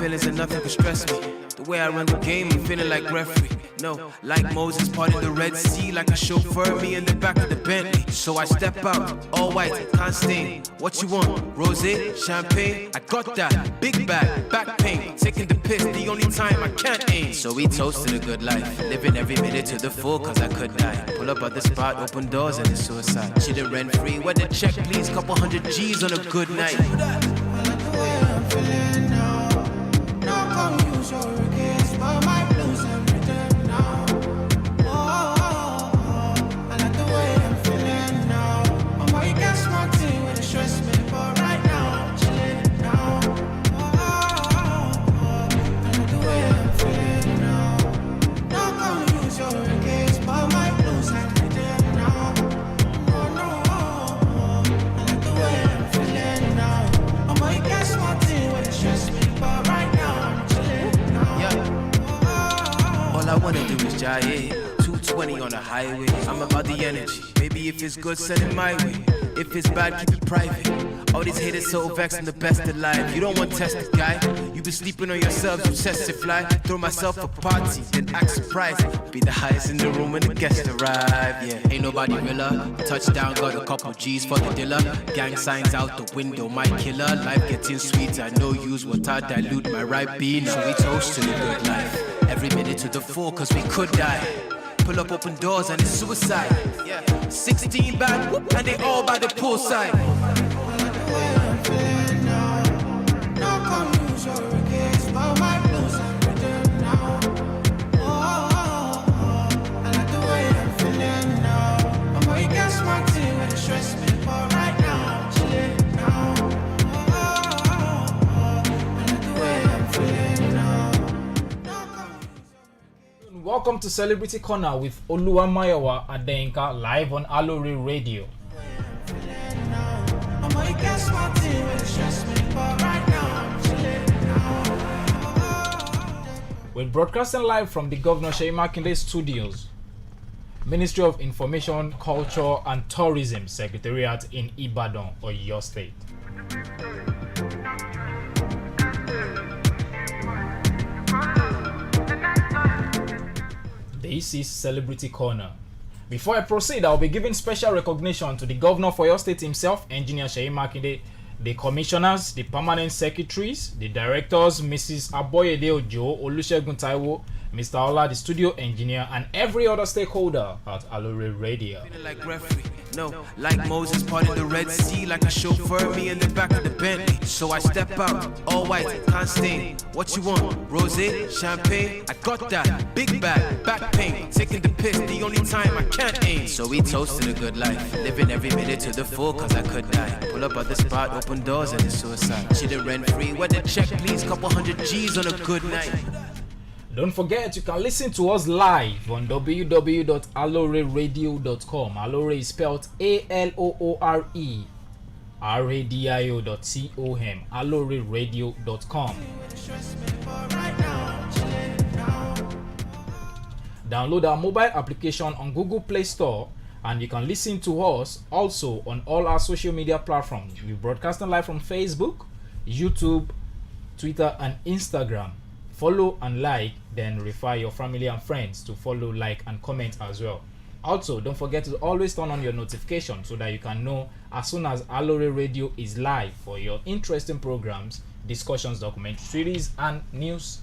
feelings and nothing can stress me. The way I run the game, I'm feeling like referee. No, like Moses parting the Red Sea, like a chauffeur, me in the back of the Bentley. So I step out, all white, can't stain. What you want? Rosé, champagne? I got that. Big bag, back pain. Taking the piss, the only time I can't aim. So we toast to the good life, living every minute to the full, cause I could die. Pull up at the spot, open doors, and it's suicide. Chillin' rent free, where the check please, couple hundred G's on a good night. I like the way I'm feeling now. No come use your regrets, but my blues and rhythm now. I like the way I'm feeling now. I'm why you get smart thing when it stress me, but right now I'm chilling now. I like the way I'm feeling now. No come use your regrets, but my blues and rhythm now. I like the way I'm feeling now. I'm why you get smart thing when it stress me, but right now I'm chilling now. Yeah. All I wanna do is jive. 220 on the highway. I'm about the energy. Maybe if it's good, send it my way. If it's bad, keep it private. All these haters so vexed, I'm the best alive. You don't want tested, guy. You been sleeping on yourself, you tested fly. Throw myself a party, then act surprised. Be the highest in the room when the guests arrive. Yeah, ain't nobody realer. Touchdown, got a couple G's for the dealer. Gang signs out the window, my killer. Life getting sweeter, no use what I dilute my right bean. So we toast to the good life. Every minute to the full, cause we could die. Pull up open doors and it's suicide. 16 bad, and they all by the poolside. I like the way I'm feeling now. No come use your regrets, but my blues and rhythm now. I like the way I'm feeling now. I'm why you get smart thing when it stress me, but right now I'm chilling now. I like the way I'm feeling now. No come Welcome to Celebrity Corner with Oluwa Mayowa Adenka live on Aloore Radio. I'm why you get smart thing when it stress me, but right now I'm chilling now. We're broadcasting live from the Governor Seyi Makinde Studios, Ministry of Information, Culture and Tourism Secretariat in Ibadan, Oyo State. This is Celebrity Corner. Before I proceed, I'll be giving special recognition to the Governor for your state himself, Engineer Seyi Makinde, the commissioners, the permanent secretaries, the directors, Mrs. Aboyede Ojo, Olusegun Taiwo, Mr. Ola, the studio engineer, and every other stakeholder at Aloore Radio. Feeling like referee. No, like Moses parting the Red Sea, like a chauffeur, me in the back of the Bentley. So I step out, all white, can't stain. What you want? Rosé, champagne? I got that. Big bag, back pain. Taking the piss, the only time I can't aim. So we toast to the good life, living every minute to the full, cause I could die. Pull up at the spot, open doors, and it's suicide. Chillin' rent free, where the check please, couple hundred G's on a good night. Don't forget, you can listen to us live on www.aloreradio.com. Aloore is spelled A-L-O-O-R-E radio.com. aloreradio.com. Download our mobile application on Google Play Store, and you can listen to us also on all our social media platforms. We're broadcasting live from Facebook, YouTube, Twitter, and Instagram. Follow and like, then refer your family and friends to follow, like, and comment as well. Also, don't forget to always turn on your notification so that you can know as soon as Aloore Radio is live for your interesting programs, discussions, documentary series, and news.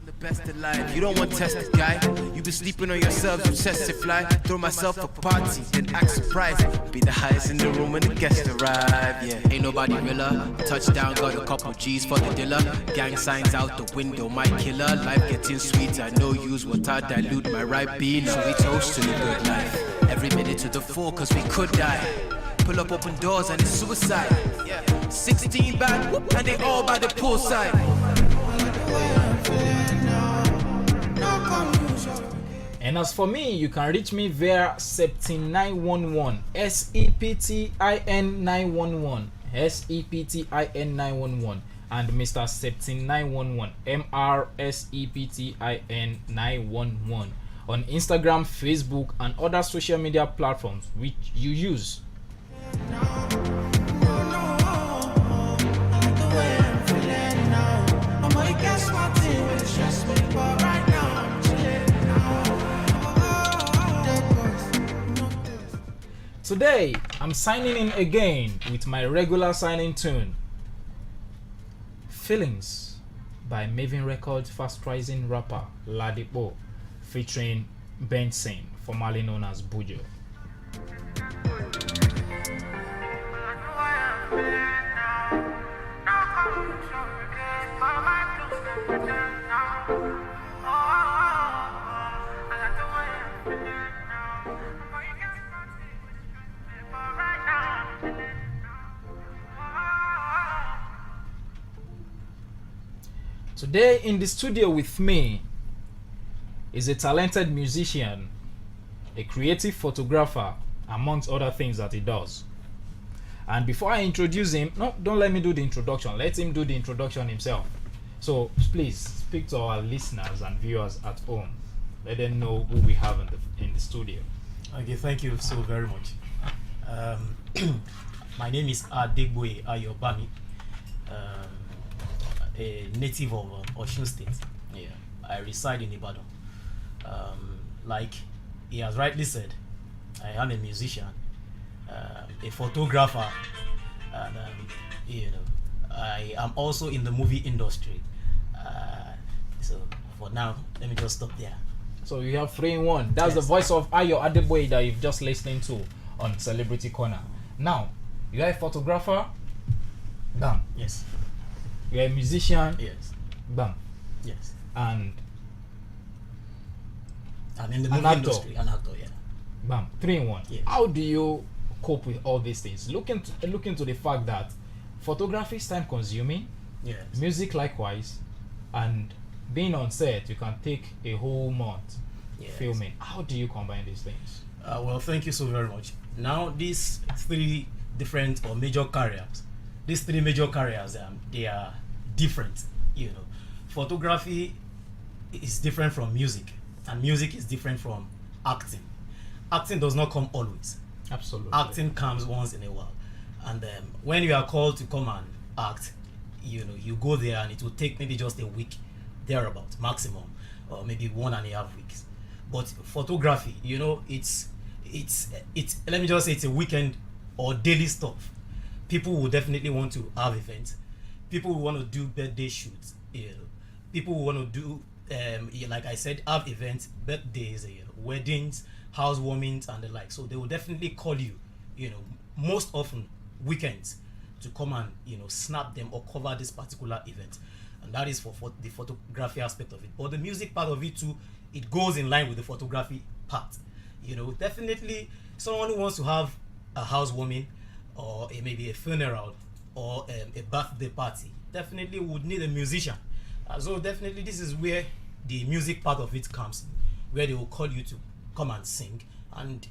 The best alive. You don't want tested, guy. You been sleeping on yourself, you tested fly. Throw myself a party, then act surprised. Be the highest in the room when the guests arrive. Yeah, ain't nobody realer. Touchdown, got a couple G's for the dealer. Gang signs out the window, my killer. Life getting sweeter, no use what I dilute my right bean. So we toast to the good life. Every minute to the full, cause we could die. Pull up open doors and it's suicide. 16 bad, and they all by the poolside. And as for me, you can reach me via Septin911, SEPTIN911, SEPTIN911, and Mr. Septin911, MRSEPTIN911 on Instagram, Facebook, and other social media platforms which you use. I like the way I'm feeling now. I'm Today, I'm signing in again with my regular signing tune. Feelings by Maven Records fast rising rapper Ladipo featuring Benson, formerly known as Bujo. Today in the studio with me is a talented musician, a creative photographer, amongst other things that he does. And before I introduce him, no, don't let me do the introduction. Let him do the introduction himself. So please speak to our listeners and viewers at home. Let them know who we have in the studio. Okay, thank you so very much. My name is Adegboye Ayobami, a native of Osun State. Yeah, I reside in Ibadan. Like he has rightly said, I am a musician, a photographer, and I am also in the movie industry. So for now, let me just stop there. So you have 3 in 1. That's Yes. the voice of Ayo Adeboye that you've just listening to on Celebrity Corner. Now, you are a photographer, bam. Yes, You are a musician, yes, bam. yes. And I'm in the An movie actor. industry, an actor, yeah. bam, 3 in 1. Yes. How do you cope with all these things? Look into the fact that photography is time consuming, Yes. music likewise, and being on set, you can take a whole month Yes. filming. How do you combine these things? Well, thank you so very much. Now, these 3 different or major careers, they are different. Photography is different from music, and music is different from acting. Acting does not come always. Absolutely. Acting comes once in a while, and when you are called to come and act, you go there, and it will take maybe just a week, thereabout maximum, or maybe 1.5 weeks. But photography, it's let me just say it's a weekend or daily stuff. People will definitely want to have events. People will want to do birthday shoots. People will want to do like I said, have events, birthdays, weddings, housewarmings, and the like. So they will definitely call you, most often weekends, to come and snap them or cover this particular event. And that is for the photography aspect of it. But the music part of it too, it goes in line with the photography part. Definitely someone who wants to have a housewarming or maybe a funeral or a birthday party definitely would need a musician. So definitely this is where the music part of it comes in, where they will call you to come and sing. And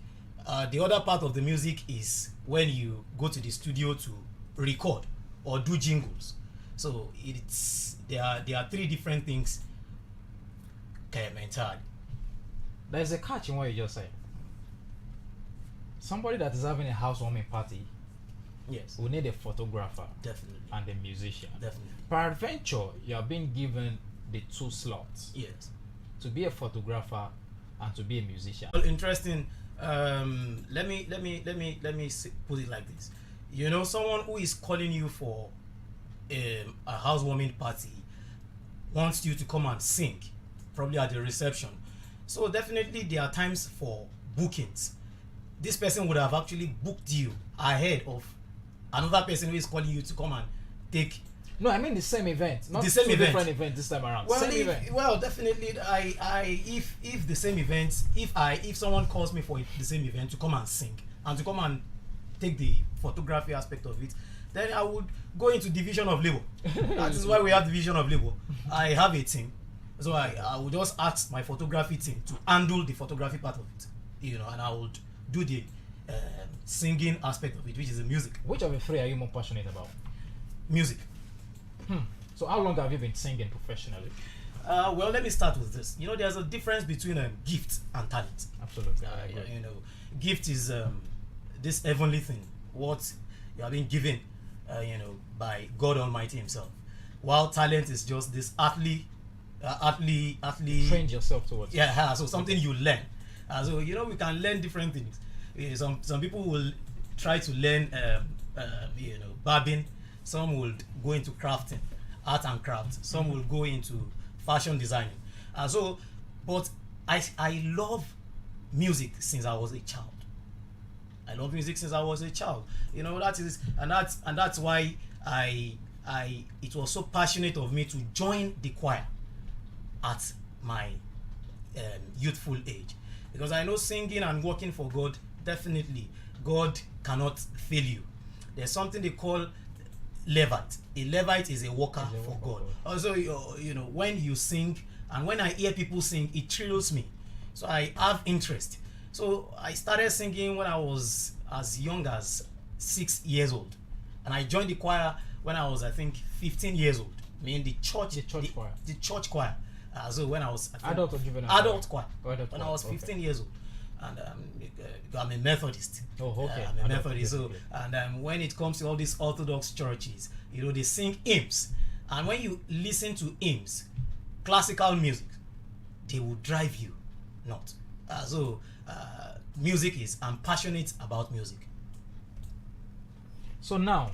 the other part of the music is when you go to the studio to record or do jingles. So there are 3 different things entirely. There's a catch in what you just said. Somebody that is having a housewarming party Yes, will need a photographer definitely. and a musician. Definitely. Peradventure, you are being given the 2 slots Yes. to be a photographer and to be a musician. Well, interesting. Let me put it like this. Someone who is calling you for a housewarming party wants you to come and sing, probably at the reception. So definitely there are times for bookings. This person would have actually booked you ahead of another person who is calling you to come and take. No, I mean the same event, not The same 2 event. different events this time around. Well, Same event. well, definitely. If the same event, if someone calls me for the same event to come and sing and to come and take the photography aspect of it, then I would go into division of labor. That is why we have division of labor. I have a team, so I would just ask my photography team to handle the photography part of it, and I would do the singing aspect of it, which is the music. Which of the 3 are you more passionate about? Music. So how long have you been singing professionally? Well, let me start with this. There's a difference between gift and talent. Absolutely. I agree. Gift is this heavenly thing, what you are being given, by God Almighty Himself. While talent is just this athlete. Train yourself towards. Yeah, so something you learn. So we can learn different things. some people will try to learn barbing. Some will go into crafting, art and craft. Some will go into fashion designing. But I love music since I was a child. I love music since I was a child. That's why it was so passionate of me to join the choir at my youthful age, because I know singing and working for God, definitely God cannot fail you. There's something they call Levite. A Levite is a worker for God. Also, when you sing and when I hear people sing, it thrills me. So I have interest. So I started singing when I was as young as 6 years old, and I joined the choir when I was, I think, 15 years old. I mean the church choir. The church choir. So when I was adult or juvenile? Adult choir. Adult when choir. I was 15 years old, and I'm a Methodist. Oh, okay. I'm a Methodist. So, and when it comes to all these Orthodox churches, they sing hymns, and when you listen to hymns, classical music, they will drive you not. I'm passionate about music. So now,